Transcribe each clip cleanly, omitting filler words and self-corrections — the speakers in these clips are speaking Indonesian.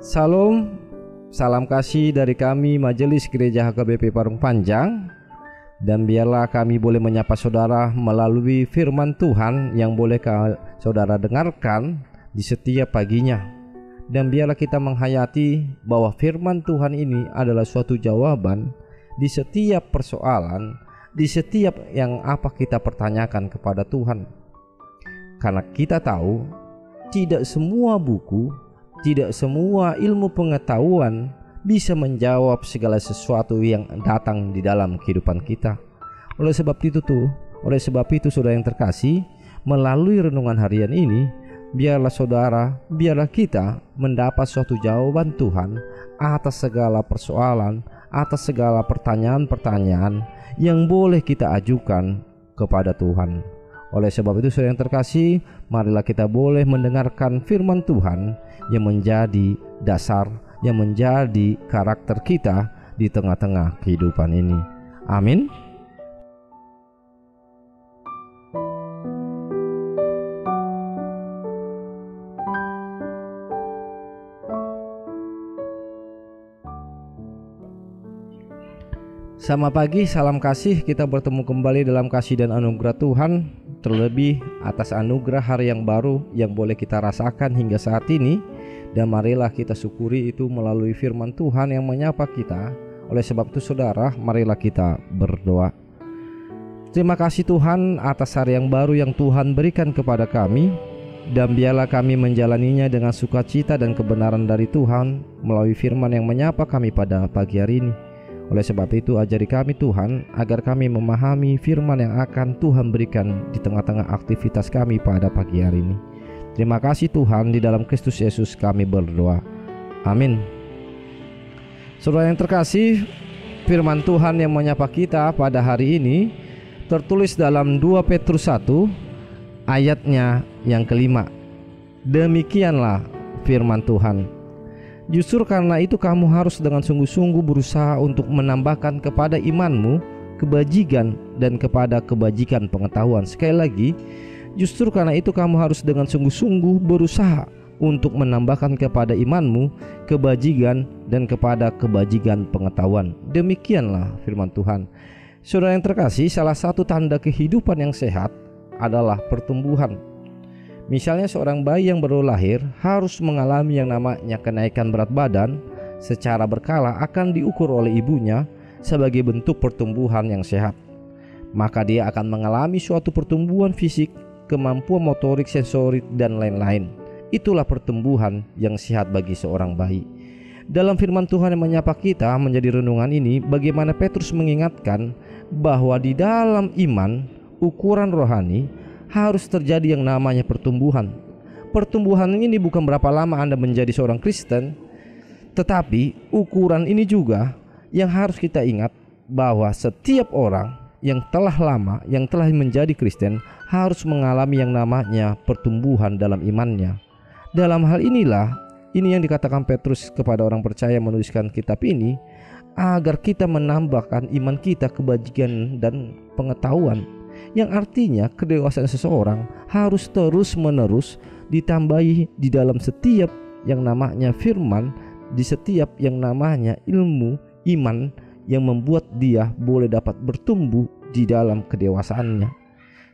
Salam, salam kasih dari kami Majelis Gereja HKBP Parung Panjang. Dan biarlah kami boleh menyapa saudara melalui firman Tuhan yang boleh saudara dengarkan di setiap paginya. Dan biarlah kita menghayati bahwa firman Tuhan ini adalah suatu jawaban di setiap persoalan, di setiap yang apa kita pertanyakan kepada Tuhan. Karena kita tahu tidak semua buku, tidak semua ilmu pengetahuan bisa menjawab segala sesuatu yang datang di dalam kehidupan kita. Oleh sebab itu saudara yang terkasih, melalui renungan harian ini, biarlah kita mendapat suatu jawaban Tuhan atas segala persoalan, atas segala pertanyaan-pertanyaan yang boleh kita ajukan kepada Tuhan. Oleh sebab itu saudara yang terkasih, marilah kita boleh mendengarkan firman Tuhan yang menjadi dasar, yang menjadi karakter kita di tengah-tengah kehidupan ini. Amin. Selamat pagi, salam kasih. Kita bertemu kembali dalam kasih dan anugerah Tuhan, terlebih atas anugerah hari yang baru yang boleh kita rasakan hingga saat ini. Dan marilah kita syukuri itu melalui firman Tuhan yang menyapa kita. Oleh sebab itu saudara, marilah kita berdoa. Terima kasih Tuhan atas hari yang baru yang Tuhan berikan kepada kami. Dan biarlah kami menjalaninya dengan sukacita dan kebenaran dari Tuhan melalui firman yang menyapa kami pada pagi hari ini. Oleh sebab itu ajari kami Tuhan agar kami memahami firman yang akan Tuhan berikan di tengah-tengah aktivitas kami pada pagi hari ini. Terima kasih Tuhan, di dalam Kristus Yesus kami berdoa. Amin. Saudara yang terkasih, firman Tuhan yang menyapa kita pada hari ini tertulis dalam 2 Petrus 1 ayatnya yang kelima. Demikianlah firman Tuhan. Justru karena itu kamu harus dengan sungguh-sungguh berusaha untuk menambahkan kepada imanmu kebajikan dan kepada kebajikan pengetahuan. Sekali lagi, justru karena itu kamu harus dengan sungguh-sungguh berusaha untuk menambahkan kepada imanmu kebajikan dan kepada kebajikan pengetahuan. Demikianlah firman Tuhan. Saudara yang terkasih, salah satu tanda kehidupan yang sehat adalah pertumbuhan. Misalnya seorang bayi yang baru lahir harus mengalami yang namanya kenaikan berat badan secara berkala akan diukur oleh ibunya sebagai bentuk pertumbuhan yang sehat. Maka dia akan mengalami suatu pertumbuhan fisik, kemampuan motorik, sensorik, dan lain-lain. Itulah pertumbuhan yang sehat bagi seorang bayi. Dalam firman Tuhan yang menyapa kita menjadi renungan ini, bagaimana Petrus mengingatkan bahwa di dalam iman, ukuran rohani, harus terjadi yang namanya pertumbuhan. Pertumbuhan ini bukan berapa lama Anda menjadi seorang Kristen, tetapi ukuran ini juga yang harus kita ingat bahwa setiap orang yang telah lama, yang telah menjadi Kristen harus mengalami yang namanya pertumbuhan dalam imannya. Dalam hal inilah, ini yang dikatakan Petrus kepada orang percaya menuliskan kitab ini, agar kita menambahkan iman kita kebajikan dan pengetahuan. Yang artinya kedewasaan seseorang harus terus-menerus ditambahi di dalam setiap yang namanya firman, di setiap yang namanya ilmu iman yang membuat dia boleh dapat bertumbuh di dalam kedewasaannya.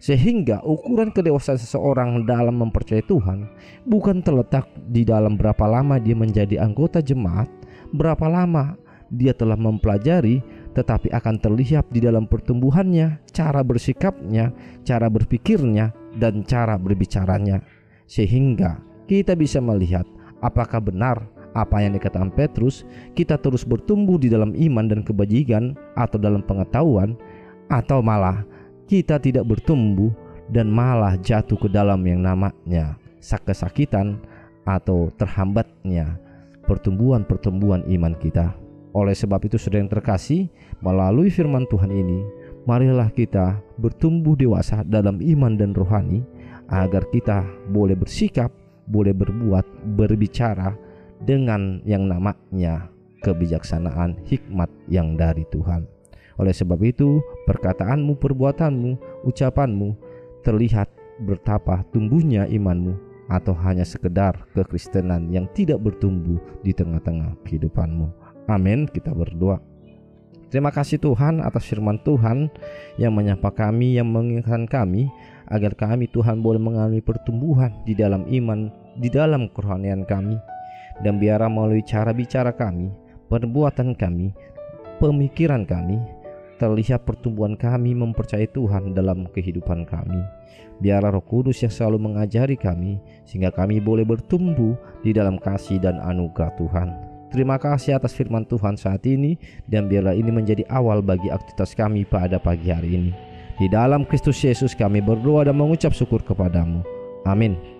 Sehingga ukuran kedewasaan seseorang dalam mempercayai Tuhan bukan terletak di dalam berapa lama dia menjadi anggota jemaat, berapa lama dia telah mempelajari, tetapi akan terlihat di dalam pertumbuhannya, cara bersikapnya, cara berpikirnya, dan cara berbicaranya. Sehingga kita bisa melihat apakah benar apa yang dikatakan Petrus, kita terus bertumbuh di dalam iman dan kebajikan atau dalam pengetahuan, atau malah kita tidak bertumbuh dan malah jatuh ke dalam yang namanya kesakitan atau terhambatnya pertumbuhan iman kita. Oleh sebab itu saudara yang terkasih, melalui firman Tuhan ini, marilah kita bertumbuh dewasa dalam iman dan rohani, agar kita boleh bersikap, boleh berbuat, berbicara dengan yang namanya kebijaksanaan, hikmat yang dari Tuhan. Oleh sebab itu, perkataanmu, perbuatanmu, ucapanmu terlihat betapa tumbuhnya imanmu atau hanya sekedar kekristenan yang tidak bertumbuh di tengah-tengah kehidupanmu. Amin. Kita berdoa. Terima kasih Tuhan atas firman Tuhan yang menyapa kami, yang mengingatkan kami agar kami Tuhan boleh mengalami pertumbuhan di dalam iman, di dalam kerohanian kami. Dan biarlah melalui cara bicara kami, perbuatan kami, pemikiran kami, terlihat pertumbuhan kami mempercayai Tuhan dalam kehidupan kami. Biarlah Roh Kudus yang selalu mengajari kami, sehingga kami boleh bertumbuh di dalam kasih dan anugerah Tuhan. Terima kasih atas firman Tuhan saat ini, dan biarlah ini menjadi awal bagi aktivitas kami pada pagi hari ini. Di dalam Kristus Yesus kami berdoa dan mengucap syukur kepadamu. Amin.